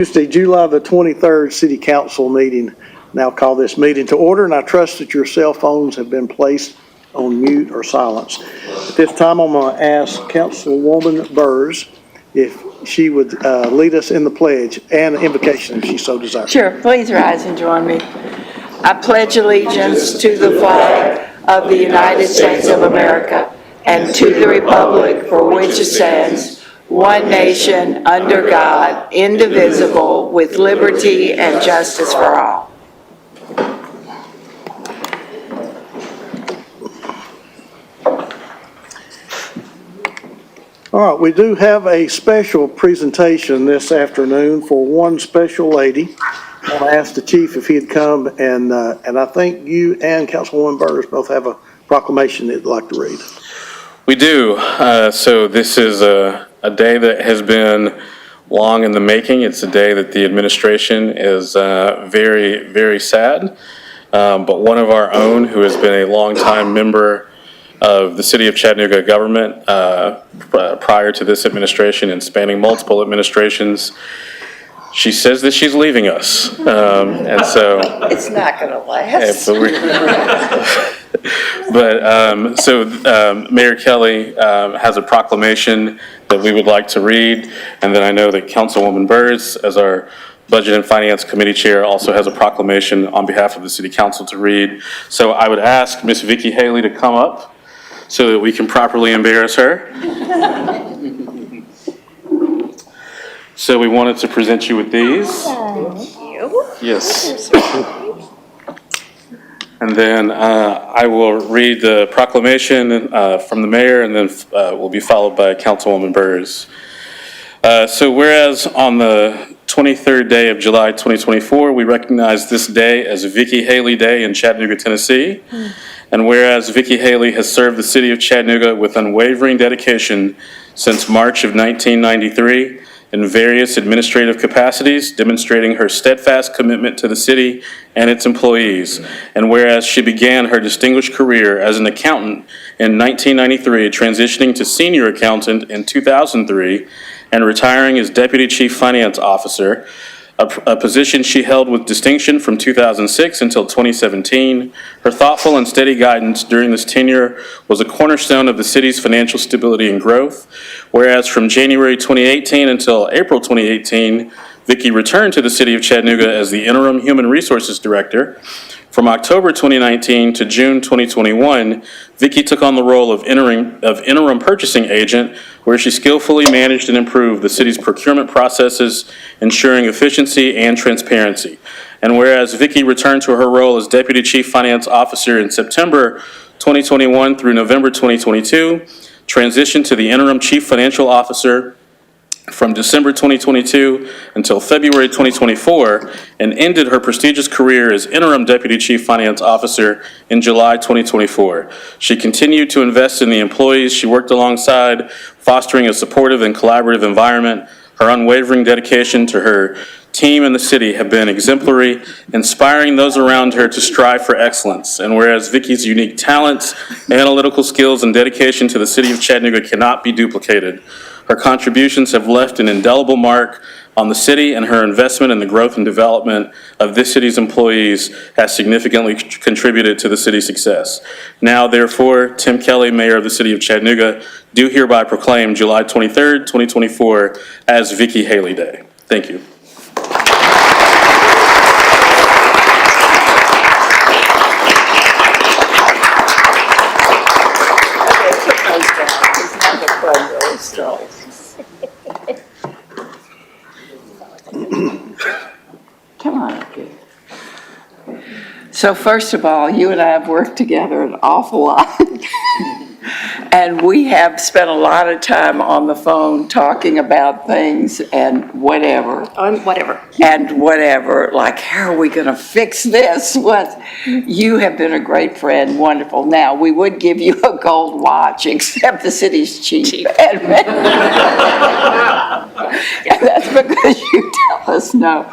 Tuesday, July the 23rd City Council meeting. Now call this meeting to order, and I trust that your cell phones have been placed on mute or silence. At this time, I'm going to ask Councilwoman Burrs if she would lead us in the pledge and invocation if she so desires. Sure, please rise and join me. I pledge allegiance to the flag of the United States of America and to the republic for which it stands, one nation, under God, indivisible, with liberty and justice for all. All right, we do have a special presentation this afternoon for one special lady. I want to ask the chief if he'd come, and I think you and Councilwoman Burrs both have a proclamation they'd like to read. We do. So this is a day that has been long in the making. It's a day that the administration is very, very sad. But one of our own, who has been a longtime member of the City of Chattanooga government prior to this administration and spanning multiple administrations, she says that she's leaving us. And so It's not going to last. Mayor Kelly has a proclamation that we would like to read, and then I know that Councilwoman Burrs, as our Budget and Finance Committee Chair, also has a proclamation on behalf of the City Council to read. So I would ask Ms. Vicki Haley to come up so that we can properly embarrass her. So we wanted to present you with these. Thank you. Yes. And then I will read the proclamation from the mayor, and then will be followed by Councilwoman Burrs. So whereas on the 23rd day of July 2024, we recognize this day as Vicki Haley Day in Chattanooga, Tennessee. And whereas Vicki Haley has served the city of Chattanooga with unwavering dedication since March of 1993, in various administrative capacities, demonstrating her steadfast commitment to the city and its employees. And whereas she began her distinguished career as an accountant in 1993, transitioning to senior accountant in 2003, and retiring as Deputy Chief Finance Officer, a position she held with distinction from 2006 until 2017. Her thoughtful and steady guidance during this tenure was a cornerstone of the city's financial stability and growth. Whereas from January 2018 until April 2018, Vicki returned to the city of Chattanooga as the interim Human Resources Director. From October 2019 to June 2021, Vicki took on the role of interim purchasing agent, where she skillfully managed and improved the city's procurement processes, ensuring efficiency and transparency. And whereas Vicki returned to her role as Deputy Chief Finance Officer in September 2021 through November 2022, transitioned to the interim Chief Financial Officer from December 2022 until February 2024, and ended her prestigious career as interim Deputy Chief Finance Officer in July 2024. She continued to invest in the employees she worked alongside, fostering a supportive and collaborative environment. Her unwavering dedication to her team and the city have been exemplary, inspiring those around her to strive for excellence. And whereas Vicki's unique talents, analytical skills, and dedication to the city of Chattanooga cannot be duplicated, her contributions have left an indelible mark on the city, and her investment in the growth and development of this city's employees has significantly contributed to the city's success. Now, therefore, Tim Kelly, Mayor of the City of Chattanooga, do hereby proclaim July 23rd, 2024 as Vicki Haley Day. Thank you. Come on up here. So first of all, you and I have worked together an awful lot. And we have spent a lot of time on the phone talking about things and whatever. Like, how are we going to fix this? You have been a great friend, wonderful. Now, we would give you a gold watch, except the city's cheap. Yeah, that's because you tell us no.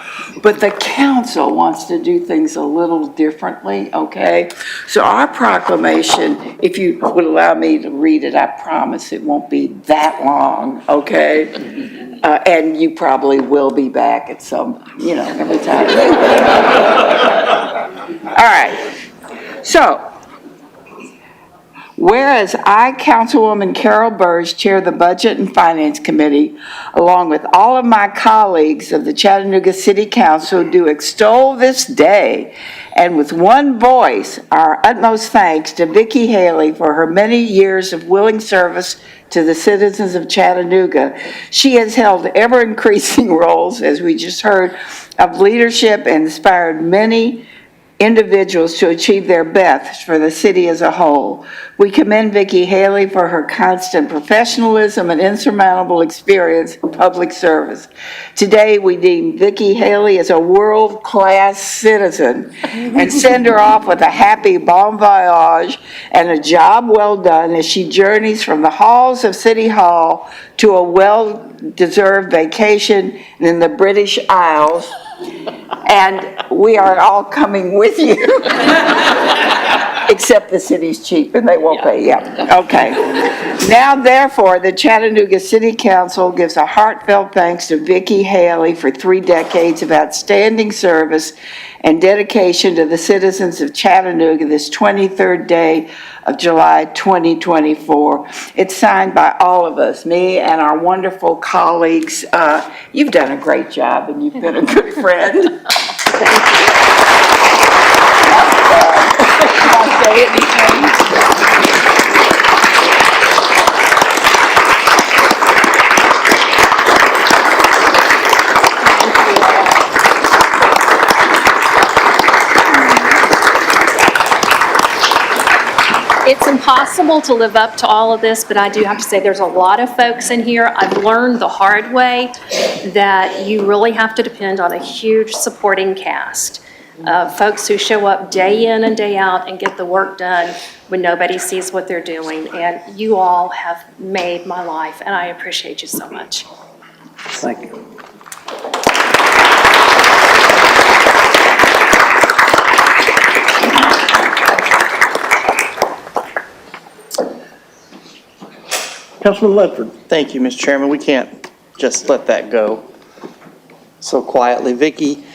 But the council wants to do things a little differently, okay? So our proclamation, if you would allow me to read read it. I promise it won't be that long, okay? And you probably will be back at some, every time. All right. So, whereas I, Councilwoman Carol Burge, chair the Budget and Finance Committee, along with all of my colleagues of the Chattanooga City Council, do extol this day, and with one voice, our utmost thanks to Vicki Haley for her many years of willing service to the citizens of Chattanooga. She has held ever-increasing roles, as we just heard, of leadership and inspired many individuals to achieve their best for the city as a whole. We commend Vicki Haley for her constant professionalism and insurmountable experience in public service. Today, we deem Vicki Haley as a world-class citizen and send her off with a happy bon voyage and a job well done as she journeys from the halls of City Hall to a well-deserved vacation in the British Isles. And we are all coming with you, except the city's cheap and they won't pay. Yeah, okay. Now, therefore, the Chattanooga City Council gives a heartfelt thanks to Vicki Haley for 3 decades of outstanding service and dedication to the citizens of Chattanooga this 23rd day of July 2024. It's signed by all of us, me and our wonderful colleagues. You've done a great job and you've been a good friend. Thank you. Can I say anything? It's impossible to live up to all of this, but I do have to say there's a lot of folks in here. I've learned the hard way that you really have to depend on a huge supporting cast of folks who show up day in and day out and get the work done when nobody sees what they're doing. And you all have made my life, and I appreciate you so much. Thank you. Councilman Ledford. Thank you, Mr. Chairman. We can't just let that go so quietly. Vicki,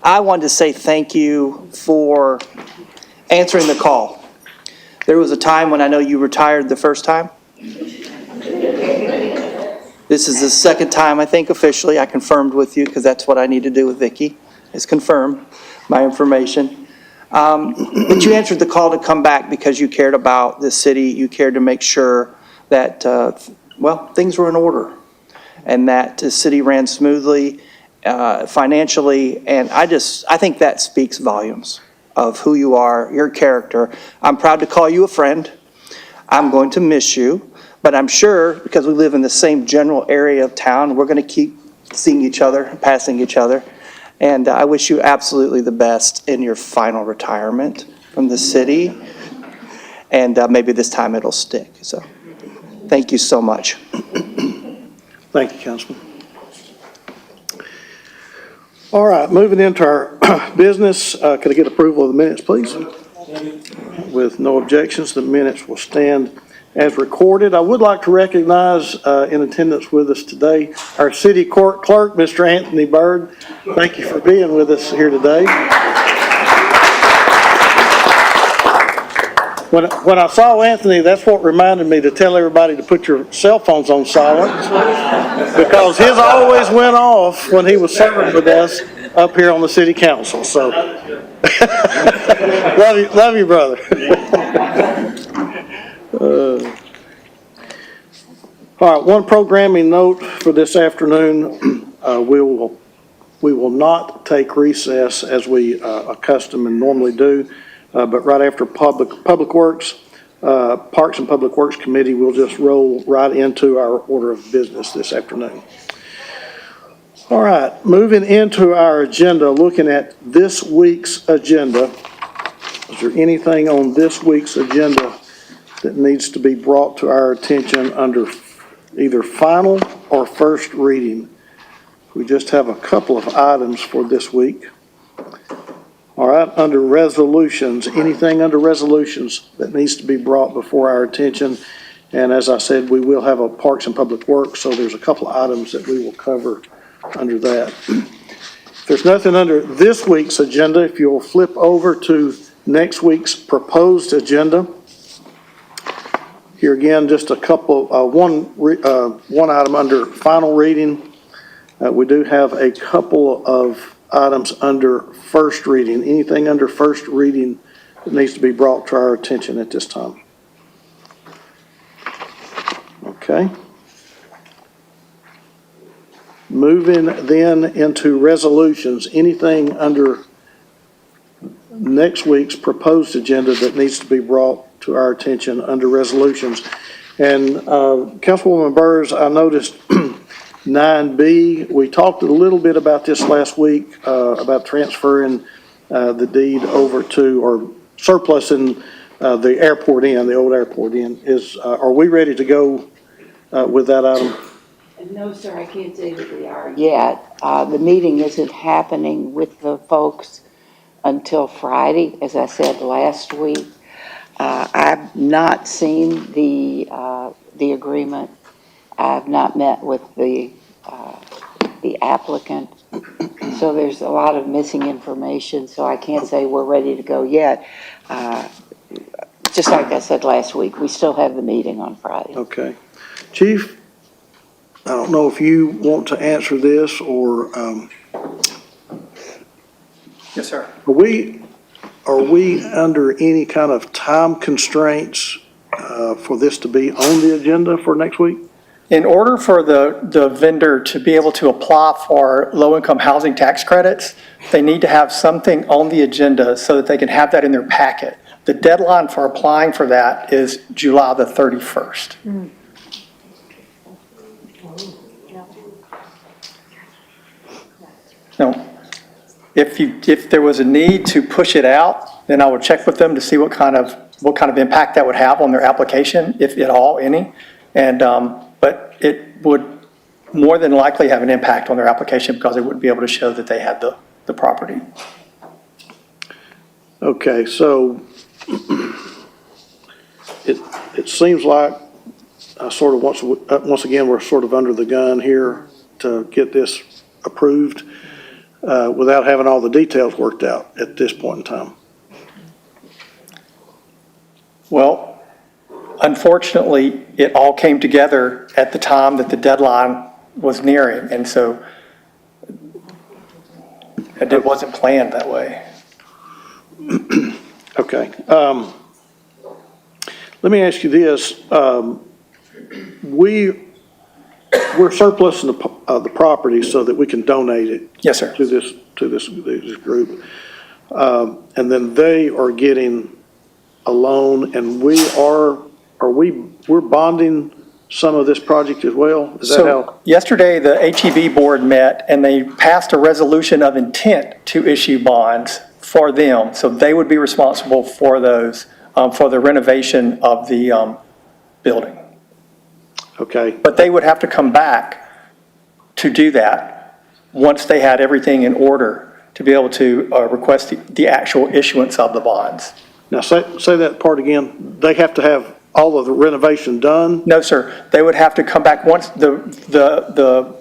I wanted to say thank you for answering the call. There was a time when I know you retired the first time. This is the second time, I think, officially. I confirmed with you because that's what I need to do with Vicki, is confirm my information. But you answered the call to come back because you cared about the city. You cared to make sure that, things were in order and that the city ran smoothly financially. And I think that speaks volumes of who you are, your character. I'm proud to call you a friend. I'm going to miss you, but I'm sure because we live in the same general area of town, we're going to keep seeing each other, passing each other. And I wish you absolutely the best in your final retirement from the city. And maybe this time it'll stick. So thank you so much. Thank you, Councilman. All right, moving into our business, could I get approval of the minutes, please? With no objections, the minutes will stand as recorded. I would like to recognize in attendance with us today our city court clerk, Mr. Anthony Byrd. Thank you for being with us here today. When I saw Anthony, that's what reminded me to tell everybody to put your cell phones on silent because his always went off when he was serving with us up here on the city council. So love you, brother. All right, one programming note for this afternoon. We will not take recess as we accustom and normally do. But right after Public Works, Parks and Public Works Committee will just roll right into our order of business this afternoon. All right, moving into our agenda, looking at this week's agenda. Is there anything on this week's agenda that needs to be brought to our attention under either final or first reading? We just have a couple of items for this week. All right, under resolutions, anything under resolutions that needs to be brought before our attention? And as I said, we will have a Parks and Public Works, so there's a couple of items that we will cover under that. If there's nothing under this week's agenda, if you'll flip over to next week's proposed agenda. Here again, just a couple, one item under final reading. We do have a couple of items under first reading. Anything under first reading that needs to be brought to our attention at this time? Okay. Moving then into resolutions, anything under next week's proposed agenda that needs to be brought to our attention under resolutions. And Councilwoman Burrs, I noticed 9B, we talked a little bit about this last week, about transferring the deed over to, or surplusing the airport inn, the old airport inn. Are we ready to go with that item? No, sir, I can't say that we are yet. The meeting isn't happening with the folks until Friday, as I said last week. I've not seen the agreement. I've not met with the applicant. So there's a lot of missing information, so I can't say we're ready to go yet. Just like I said last week, we still have the meeting on Friday. Okay. Chief, I don't know if you want to answer this or, Yes, sir. are we under any kind of time constraints for this to be on the agenda for next week? In order for the vendor to be able to apply for low-income housing tax credits, they need to have something on the agenda so that they can have that in their packet. The deadline for applying for that is July the 31st. Now, if there was a need to push it out, then I would check with them to see what kind of impact that would have on their application, if at all, any. And, but it would more than likely have an impact on their application because they wouldn't be able to show that they had the property. Okay, so it seems like I sort of, once again, we're sort of under the gun here to get this approved without having all the details worked out at this point in time. Well, unfortunately, it all came together at the time that the deadline was nearing, and so it wasn't planned that way. Okay. Let me ask you this. We're surplusing the property so that we can donate it. Yes, sir. To this group. And then they are getting a loan, and we're bonding some of this project as well? Is that how? So yesterday, the HEB board met and they passed a resolution of intent to issue bonds for them. So they would be responsible for those, for the renovation of the building. Okay. But they would have to come back to do that once they had everything in order to be able to request the actual issuance of the bonds. Now, say that part again. They have to have all of the renovation done? No, sir. They would have to come back once the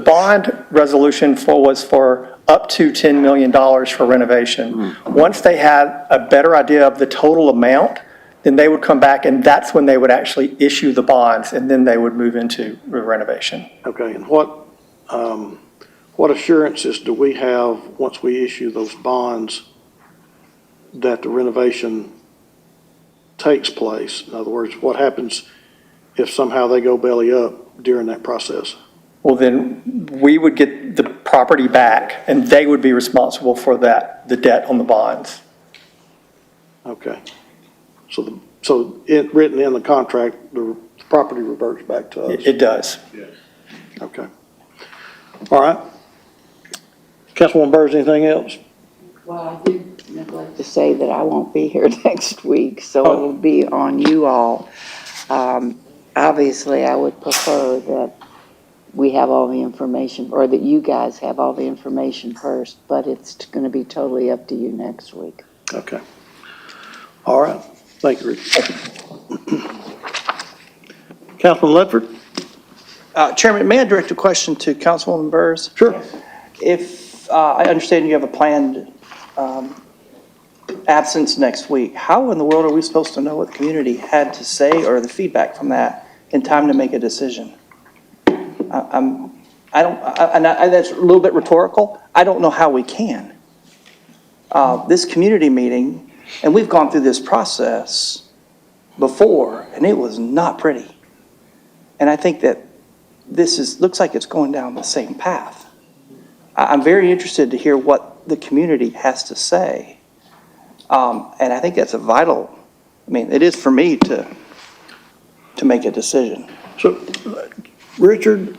bond resolution was for up to $10 million for renovation. Once they had a better idea of the total amount, then they would come back, and that's when they would actually issue the bonds, and then they would move into renovation. Okay, and what assurances do we have once we issue those bonds that the renovation takes place? In other words, what happens if somehow they go belly up during that process? Well, then we would get the property back, and they would be responsible for that, the debt on the bonds. Okay. So it written in the contract, the property reverts back to us? It does. Okay. All right. Councilwoman Burrs, anything else? Well, I did neglect to say that I won't be here next week, so it'll be on you all. Obviously, I would prefer that we have all the information, or that you guys have all the information first, but it's going to be totally up to you next week. Okay. All right. Thank you, Richard. Councilman Ledford? Chairman, may I direct a question to Councilwoman Burrs? Sure. If, I understand you have a planned absence next week, how in the world are we supposed to know what the community had to say or the feedback from that in time to make a decision? That's a little bit rhetorical. I don't know how we can. This community meeting, and we've gone through this process before, and it was not pretty. And I think that looks like it's going down the same path. I'm very interested to hear what the community has to say. And I think that's it is for me to make a decision. So, Richard,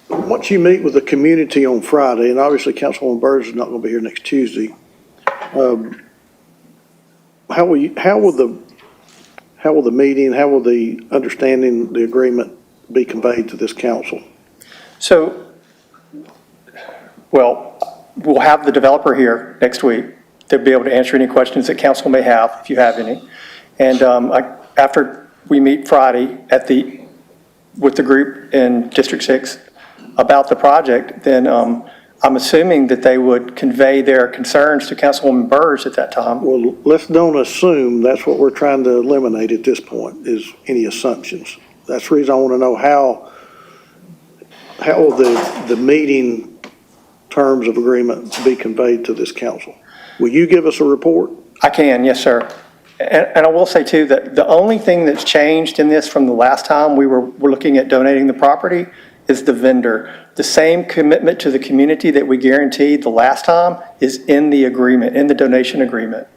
once you meet with the community on Friday, and obviously Councilwoman Burrs is not going to be here next Tuesday, how will the meeting, how will the understanding, the agreement be conveyed to this council? So, well, we'll have the developer here next week. They'll be able to answer any questions that council may have, if you have any. And after we meet Friday with the group in District 6 about the project, then I'm assuming that they would convey their concerns to Councilwoman Burrs at that time. Well, let's don't assume. That's what we're trying to eliminate at this point, is any assumptions. That's the reason I want to know how will the meeting terms of agreement be conveyed to this council? Will you give us a report? I can, yes, sir. And I will say too that the only thing that's changed in this from the last time we're looking at donating the property is the vendor. The same commitment to the community that we guaranteed the last time is in the agreement, in the donation agreement.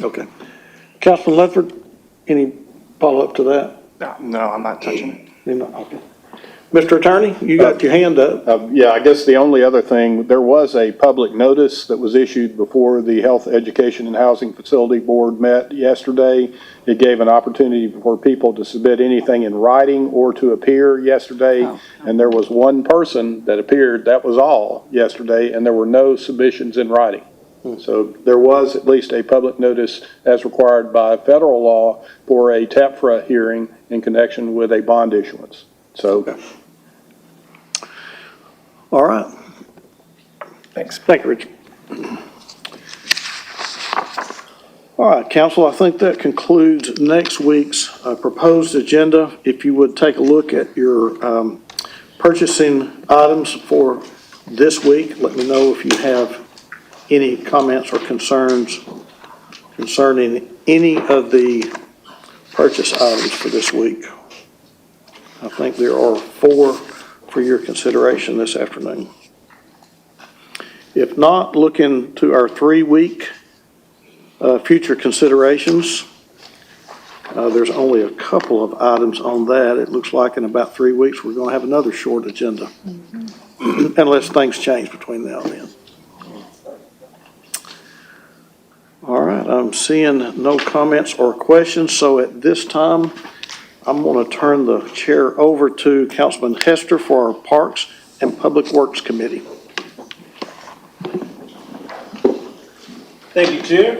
Okay. Councilman Ledford, any follow-up to that? No, I'm not touching it. You're not? Okay. Mr. Attorney, you got your hand up. Yeah, I guess the only other thing, there was a public notice that was issued before the Health, Education, and Housing Facility Board met yesterday. It gave an opportunity for people to submit anything in writing or to appear yesterday. And there was one person that appeared, that was all yesterday, and there were no submissions in writing. So there was at least a public notice as required by federal law for a TEPFRA hearing in connection with a bond issuance. So. Okay. All right. Thanks. Thank you, Richard. All right, council, I think that concludes next week's proposed agenda. If you would take a look at your purchasing items for this week, let me know if you have any comments or concerns concerning any of the purchase items for this week. I think there are 4 for your consideration this afternoon. If not, look into our 3-week future considerations. There's only a couple of items on that. It looks like in about 3 weeks, we're going to have another short agenda, unless things change between now and then. All right, I'm seeing no comments or questions, so at this time, I'm going to turn the chair over to Councilman Hester for our Parks and Public Works Committee. Thank you, Chair.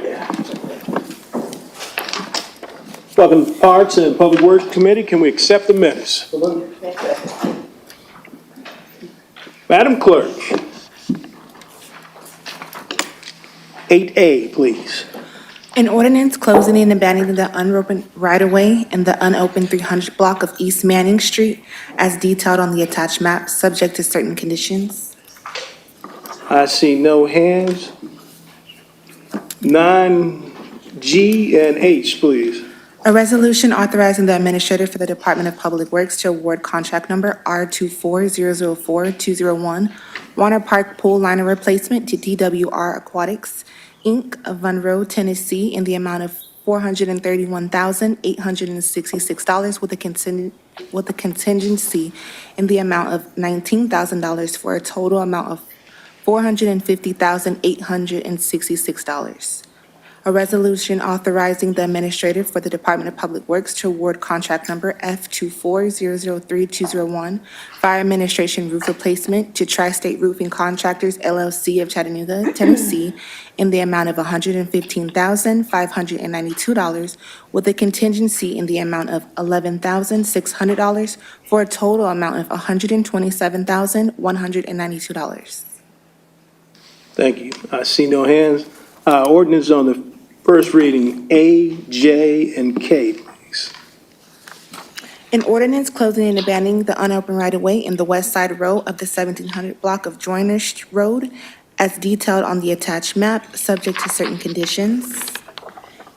Welcome to Parks and Public Works Committee. Can we accept the minutes? Madam Clerk. 8A, please. An ordinance closing and abandoning the unopened right-of-way in the unopened 300 block of East Manning Street as detailed on the attached map, subject to certain conditions. I see no hands. 9G and H, please. A resolution authorizing the administrator for the Department of Public Works to award contract number R24004-201 Warner Park Pool Liner Replacement to DWR Aquatics, Inc. of Monroe, Tennessee, in the amount of $431,866 with a contingency in the amount of $19,000 for a total amount of $450,866. A resolution authorizing the administrator for the Department of Public Works to award contract number F24003-201, Fire Administration Roof Replacement to Tri-State Roofing Contractors LLC of Chattanooga, Tennessee, in the amount of $115,592, with a contingency in the amount of $11,600, for a total amount of $127,192. Thank you. I see no hands. Ordinance on the first reading, A, J, and K, please. An ordinance closing and abandoning the unopened right-of-way in the west side row of the 1700 block of Joiners Road as detailed on the attached map, subject to certain conditions.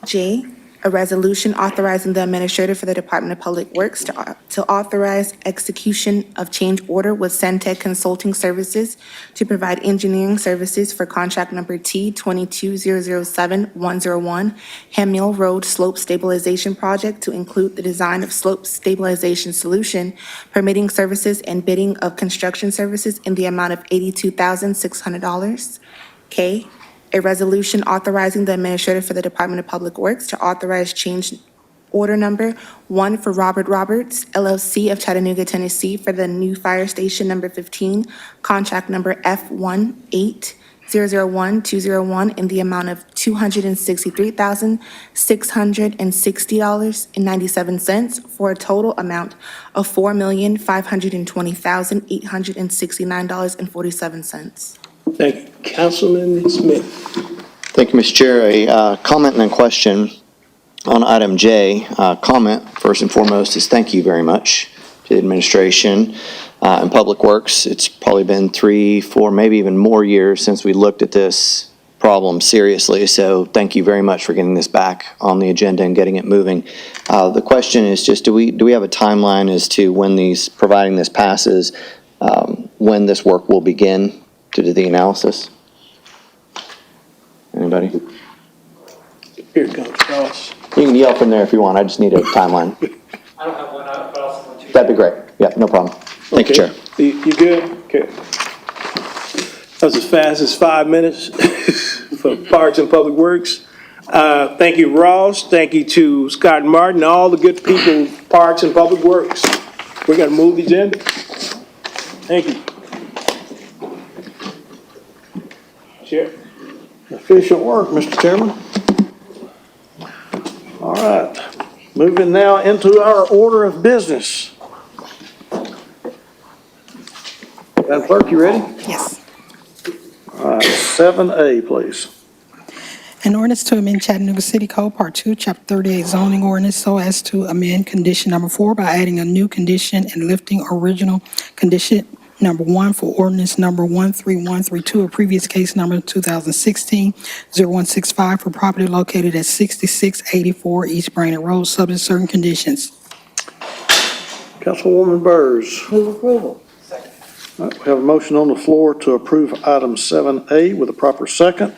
J, a resolution authorizing the administrator for the Department of Public Works to authorize execution of change order with Santec Consulting Services to provide engineering services for contract number T-22007101, Hamill Road Slope Stabilization Project to include the design of slope stabilization solution, permitting services and bidding of construction services in the amount of $82,600. K, a resolution authorizing the administrator for the Department of Public Works to authorize change order number 1 for Robert Roberts, LLC of Chattanooga, Tennessee, for the new fire station number 15, contract number F18001-201 in the amount of $263,660.97 for a total amount of $4,520,869.47. Thank you. Councilman Smith. Thank you, Mr. Chair. A comment and a question on item J. Comment, first and foremost, is thank you very much to the administration and Public Works. It's probably been 3, 4, maybe even more years since we looked at this problem seriously, so thank you very much for getting this back on the agenda and getting it moving. The question is just, do we have a timeline as to when providing this passes, when this work will begin to do the analysis? Anybody? Here it comes, Ross. You can yell from there if you want. I just need a timeline. I don't have one, but I'll send one to you. That'd be great. Yeah, no problem. Thank you, Chair. You good? Okay. That was as fast as 5 minutes for Parks and Public Works. Thank you, Ross. Thank you to Scott and Martin, all the good people, Parks and Public Works. We're gonna move the agenda. Thank you. Chair. Efficient work, Mr. Chairman. All right, moving now into our order of business. Madam Clerk, you ready? Yes. All right, 7A, please. An ordinance to amend Chattanooga City Code, Part 2, Chapter 38 zoning ordinance so as to amend condition number 4 by adding a new condition and lifting original condition number 1 for ordinance number 13132, a previous case number 2016-0165 for property located at 6684 East Brainerd Road, subject to certain conditions. Councilwoman Burrs. Move approval. All right, we have a motion on the floor to approve item 7A with a proper second.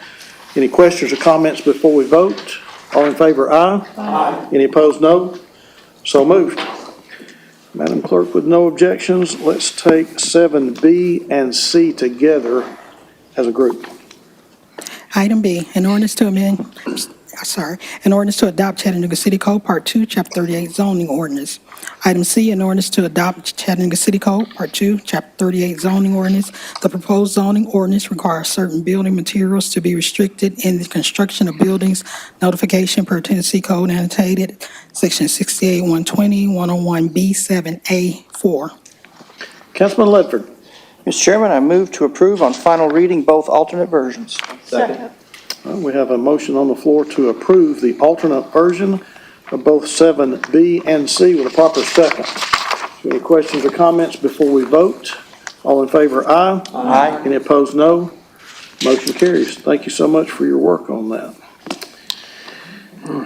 Any questions or comments before we vote? All in favor, aye. Aye. Any opposed, no? So moved. Madam Clerk, with no objections, let's take 7B and C together as a group. Item B, an ordinance to adopt Chattanooga City Code, Part 2, Chapter 38 zoning ordinance. Item C, an ordinance to adopt Chattanooga City Code, Part 2, Chapter 38 zoning ordinance. The proposed zoning ordinance requires certain building materials to be restricted in the construction of buildings. Notification per Tennessee Code annotated, Section 68-120, 101B7A4. Councilman Ledford. Mr. Chairman, I move to approve on final reading both alternate versions. Second. We have a motion on the floor to approve the alternate version of both 7B and C with a proper second. Any questions or comments before we vote? All in favor, aye. Aye. Any opposed, no. Motion carries. Thank you so much for your work on that.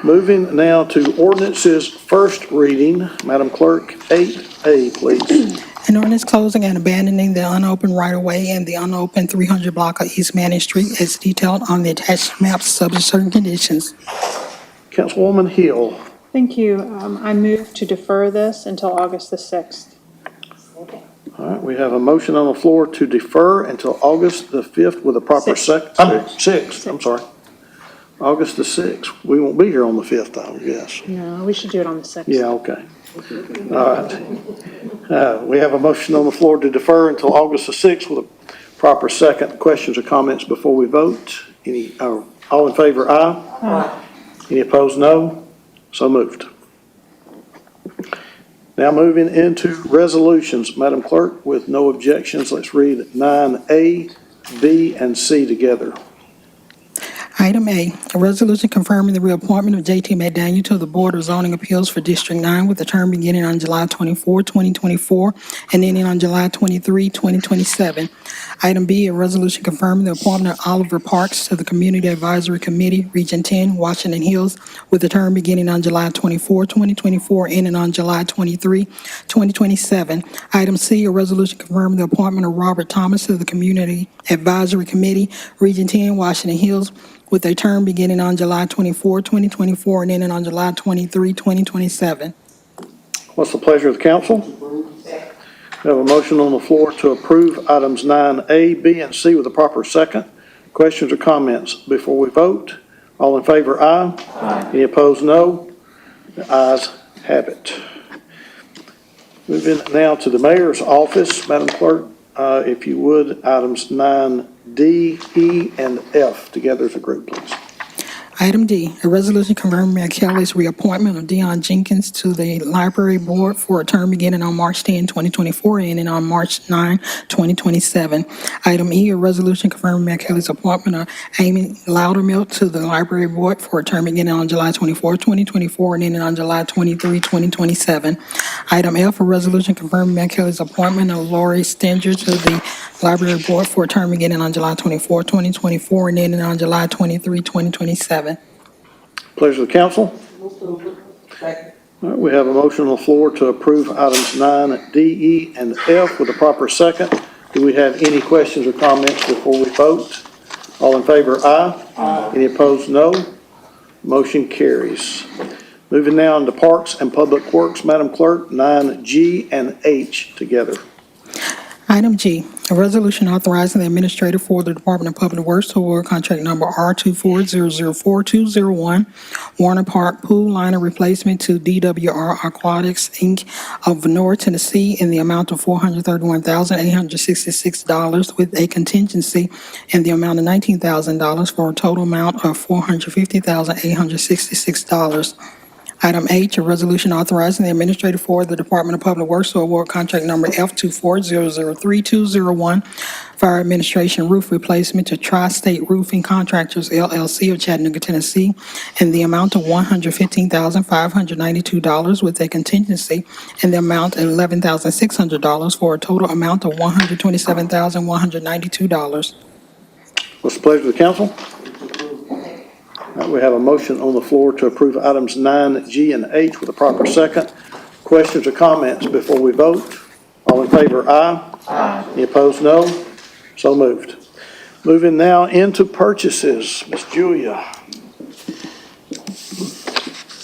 Moving now to ordinances first reading. Madam Clerk, 8A, please. An ordinance closing and abandoning the unopened right-of-way in the unopened 300 block of East Manning Street as detailed on the attached maps, subject to certain conditions. Councilwoman Hill. Thank you. I move to defer this until August the 6th. All right, we have a motion on the floor to defer until August the 5th with a proper second. 6th, I'm sorry. August the 6th. We won't be here on the 5th, I guess. No, we should do it on the 6th. Yeah, okay. All right. We have a motion on the floor to defer until August the 6th with a proper second. Questions or comments before we vote? All in favor, aye? Aye. Any opposed, no? So moved. Now moving into resolutions. Madam Clerk, with no objections, let's read 9A, B, and C together. Item A, a resolution confirming the reappointment of J.T. McDaniel to the Board of Zoning Appeals for District 9 with a term beginning on July 24, 2024, and ending on July 23, 2027. Item B, a resolution confirming the appointment of Oliver Parks to the Community Advisory Committee, Region 10, Washington Hills, with a term beginning on July 24, 2024, ending on July 23, 2027. Item C, a resolution confirming the appointment of Robert Thomas to the Community Advisory Committee, Region 10, Washington Hills, with a term beginning on July 24, 2024, and ending on July 23, 2027. What's the pleasure of the council? We have a motion on the floor to approve items 9A, B, and C with a proper second. Questions or comments before we vote? All in favor, aye. Aye. Any opposed, no. The ayes have it. Moving now to the mayor's office. Madam Clerk, if you would, items 9D, E, and F together as a group, please. Item D, a resolution confirming Mayor Kelly's reappointment of Dion Jenkins to the Library Board for a term beginning on March 10, 2024, and ending on March 9, 2027. Item E, a resolution confirming Mayor Kelly's appointment of Amy Loudermilk to the Library Board for a term beginning on July 24, 2024, and ending on July 23, 2027. Item F, a resolution confirming Mayor Kelly's appointment of Lori Stenger to the Library Board for a term beginning on July 24, 2024, and ending on July 23, 2027. Pleasure of the council. All right, we have a motion on the floor to approve items 9D, E, and F with a proper second. Do we have any questions or comments before we vote? All in favor, aye. Aye. Any opposed, no. Motion carries. Moving now into Parks and Public Works, Madam Clerk, 9G and H together. Item G, a resolution authorizing the administrator for the Department of Public Works to award contract number R24004-201, Warner Park Pool Liner Replacement to DWR Aquatics, Inc. of Vonore, Tennessee, in the amount of $431,866 with a contingency in the amount of $19,000 for a total amount of $450,866. Item H, a resolution authorizing the administrator for the Department of Public Works to award contract number F24003-201, Fire Administration Roof Replacement to Tri-State Roofing Contractors, LLC of Chattanooga, Tennessee, in the amount of $115,592 with a contingency in the amount of $11,600 for a total amount of $127,192. What's the pleasure of the council? We have a motion on the floor to approve items 9G and H with a proper second. Questions or comments before we vote? All in favor, aye. Aye. Any opposed, no. So moved. Moving now into purchases. Ms. Julia.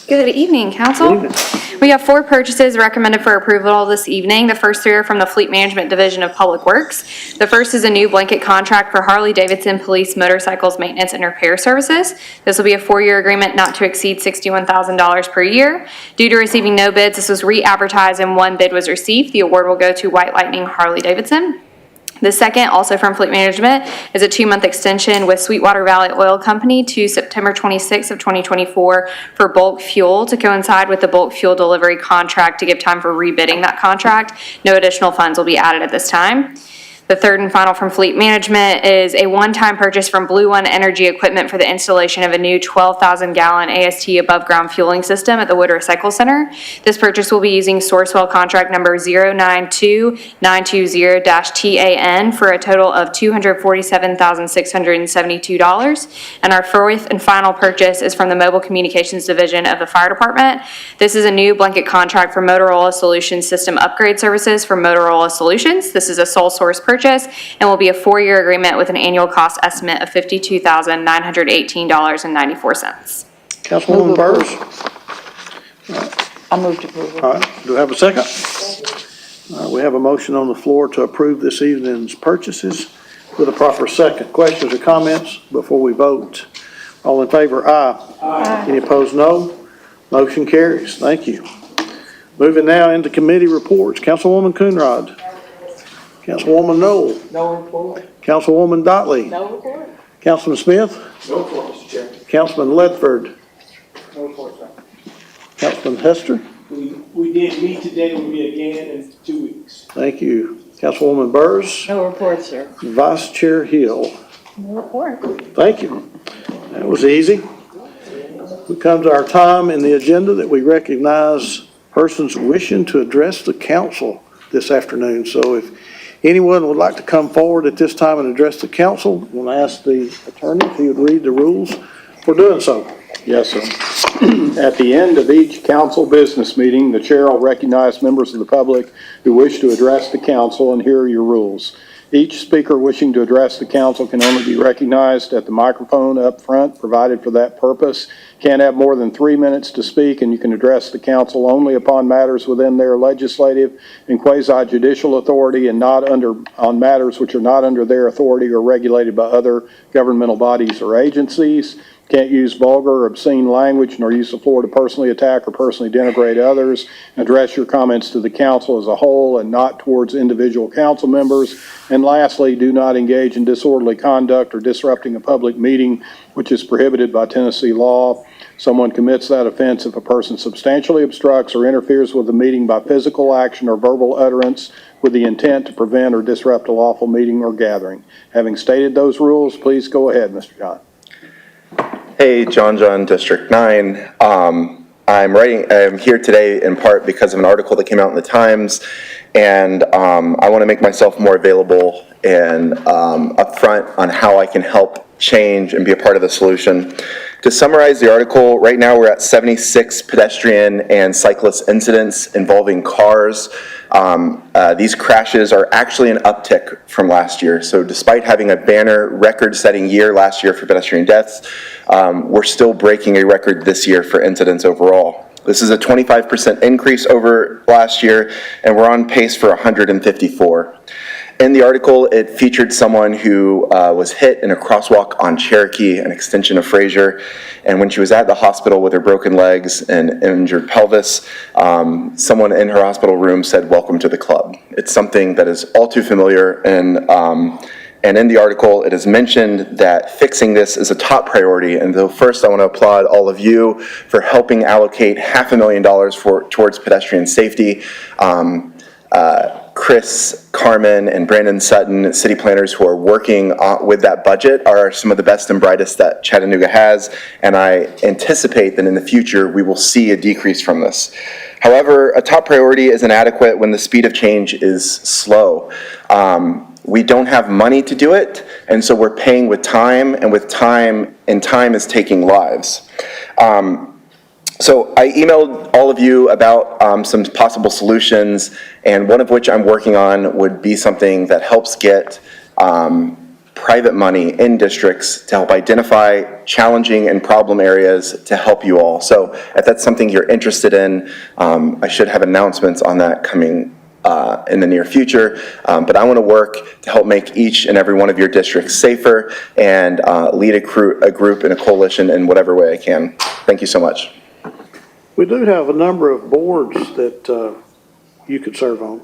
Good evening, council. Good evening. We have 4 purchases recommended for approval this evening. The first 3 are from the Fleet Management Division of Public Works. The first is a new blanket contract for Harley-Davidson Police Motorcycles Maintenance and Repair Services. This will be a 4-year agreement not to exceed $61,000 per year. Due to receiving no bids, this was re-advertised and 1 bid was received. The award will go to White Lightning Harley-Davidson. The second, also from Fleet Management, is a 2-month extension with Sweetwater Valley Oil Company to September 26th of 2024 for bulk fuel to coincide with the bulk fuel delivery contract to give time for rebidding that contract. No additional funds will be added at this time. The third and final from Fleet Management is a one-time purchase from Blue One Energy Equipment for the installation of a new 12,000-gallon AST above-ground fueling system at the Wood Recycle Center. This purchase will be using Sourcewell contract number 092920-TAN for a total of $247,672. And our fourth and final purchase is from the Mobile Communications Division of the Fire Department. This is a new blanket contract for Motorola Solutions System Upgrade Services for Motorola Solutions. This is a sole source purchase and will be a 4-year agreement with an annual cost estimate of $52,918.94. Councilwoman Burrs. I move to approve. All right, do I have a second? We have a motion on the floor to approve this evening's purchases with a proper second. Questions or comments before we vote? All in favor, aye. Aye. Any opposed, no. Motion carries. Thank you. Moving now into committee reports. Councilwoman Coonrod. Councilwoman Noel. No report. Councilwoman Dotley. No report. Councilman Smith. No report, Mr. Chairman. Councilman Ledford. No report, sir. Councilman Hester. We did meet today, we'll meet again in 2 weeks. Thank you. Councilwoman Burrs. No report, sir. Vice Chair Hill. No report. Thank you. That was easy. We come to our time in the agenda that we recognize persons wishing to address the council this afternoon. So if anyone would like to come forward at this time and address the council, I'm going to ask the attorney if he would read the rules for doing so. Yes, sir. At the end of each council business meeting, the chair will recognize members of the public who wish to address the council, and here are your rules. Each speaker wishing to address the council can only be recognized at the microphone up front provided for that purpose. Can't have more than 3 minutes to speak, and you can address the council only upon matters within their legislative and quasi-judicial authority and not on matters which are not under their authority or regulated by other governmental bodies or agencies. Can't use vulgar or obscene language nor use the floor to personally attack or personally denigrate others. Address your comments to the council as a whole and not towards individual council members. And lastly, do not engage in disorderly conduct or disrupting a public meeting, which is prohibited by Tennessee law. Someone commits that offense if a person substantially obstructs or interferes with the meeting by physical action or verbal utterance with the intent to prevent or disrupt a lawful meeting or gathering. Having stated those rules, please go ahead, Mr. John. Hey, John, District 9. I'm here today in part because of an article that came out in the Times, and I want to make myself more available and upfront on how I can help change and be a part of the solution. To summarize the article, right now we're at 76 pedestrian and cyclist incidents involving cars. These crashes are actually an uptick from last year. So despite having a banner record-setting year last year for pedestrian deaths, we're still breaking a record this year for incidents overall. This is a 25% increase over last year, and we're on pace for 154. In the article, it featured someone who was hit in a crosswalk on Cherokee, an extension of Fraser, and when she was at the hospital with her broken legs and injured pelvis, someone in her hospital room said, "Welcome to the club." It's something that is all too familiar, and in the article, it is mentioned that fixing this is a top priority. And so first, I want to applaud all of you for helping allocate $500,000 towards pedestrian safety. Chris Carmen and Brandon Sutton, city planners who are working with that budget, are some of the best and brightest that Chattanooga has, and I anticipate that in the future we will see a decrease from this. However, a top priority is inadequate when the speed of change is slow. We don't have money to do it, and so we're paying with time, and time is taking lives. So I emailed all of you about some possible solutions, and one of which I'm working on would be something that helps get private money in districts to help identify challenging and problem areas to help you all. So if that's something you're interested in, I should have announcements on that coming in the near future, but I want to work to help make each and every one of your districts safer and lead a group and a coalition in whatever way I can. Thank you so much. We do have a number of boards that you could serve on.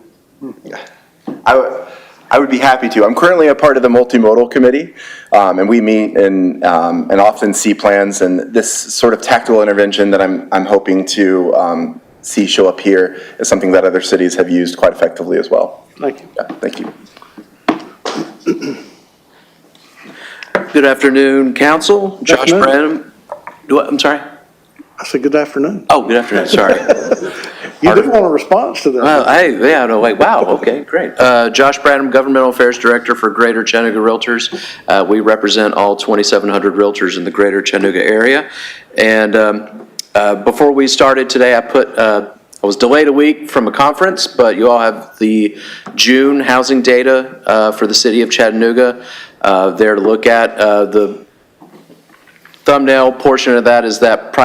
I would be happy to. I'm currently a part of the multimodal committee, and we meet and often see plans, and this sort of tactical intervention that I'm hoping to see show up here is something that other cities have used quite effectively as well. Thank you. Yeah, thank you. Good afternoon, Council. Josh Branham. I'm sorry? I said good afternoon. Oh, good afternoon, sorry. You do want a response to that. Wow, okay, great. Josh Branham, Governmental Affairs Director for Greater Chattanooga Realtors. We represent all 2,700 realtors in the Greater Chattanooga area. And before we started today, I was delayed a week from a conference, but you all have the June housing data for the city of Chattanooga there to look at. The thumbnail portion of that is that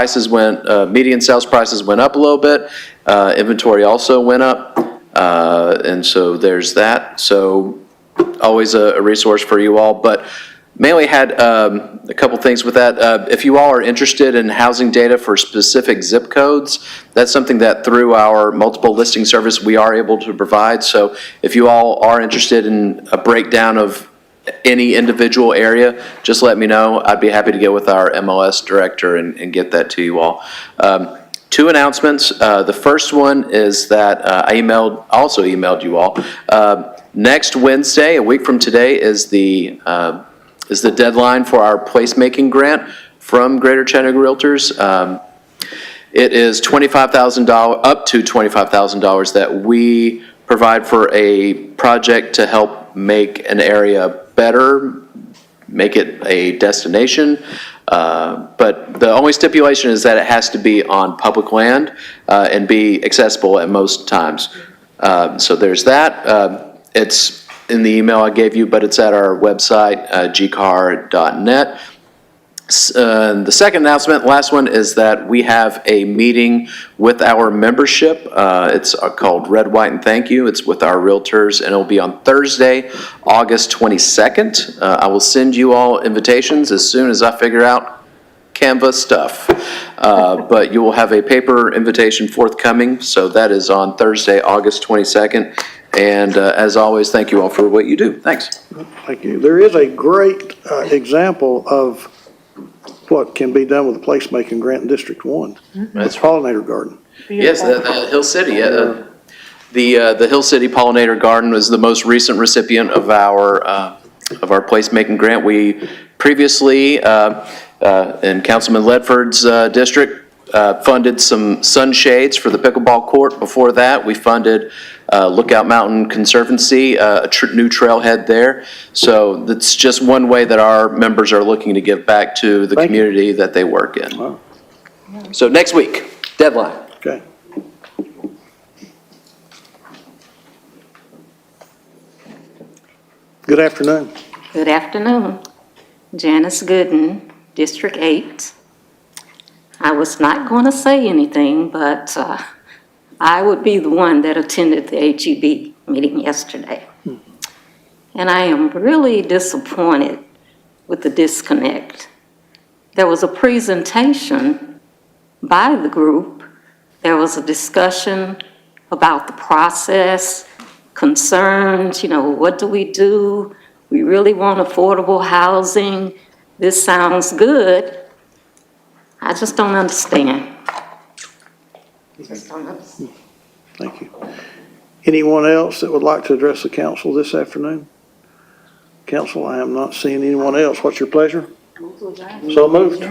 median sales prices went up a little bit. Inventory also went up. And so there's that. So always a resource for you all. But Mainly had a couple things with that. If you all are interested in housing data for specific zip codes, that's something that through our multiple listing service we are able to provide. So if you all are interested in a breakdown of any individual area, just let me know. I'd be happy to get with our MLS director and get that to you all. Two announcements. The first one is that I also emailed you all. Next Wednesday, a week from today, is the deadline for our placemaking grant from Greater Chattanooga Realtors. It is $25,000, up to $25,000 that we provide for a project to help make an area better, make it a destination. But the only stipulation is that it has to be on public land and be accessible at most times. So there's that. It's in the email I gave you, but it's at our website, gcar.net. The second announcement, last one, is that we have a meeting with our membership. It's called Red, White, and Thank You. It's with our realtors, and it'll be on Thursday, August 22nd. I will send you all invitations as soon as I figure out Canva stuff. But you will have a paper invitation forthcoming, so that is on Thursday, August 22nd. And as always, thank you all for what you do. Thanks. Thank you. There is a great example of what can be done with the placemaking grant in District 1. That's pollinator garden. Yes, the Hill City. The Hill City Pollinator Garden was the most recent recipient of our placemaking grant. We previously, in Councilman Ledford's district, funded some sunshades for the pickleball court. Before that, we funded Lookout Mountain Conservancy, a new trailhead there. So that's just one way that our members are looking to give back to the community that they work in. Wow. So next week, deadline. Okay. Good afternoon. Good afternoon. Janice Gooden, District 8. I was not going to say anything, but I would be the one that attended the HEB meeting yesterday. And I am really disappointed with the disconnect. There was a presentation by the group. There was a discussion about the process, concerns, what do we do? We really want affordable housing. This sounds good. I just don't understand. Thank you. Anyone else that would like to address the council this afternoon? Council, I am not seeing anyone else. What's your pleasure? So moved.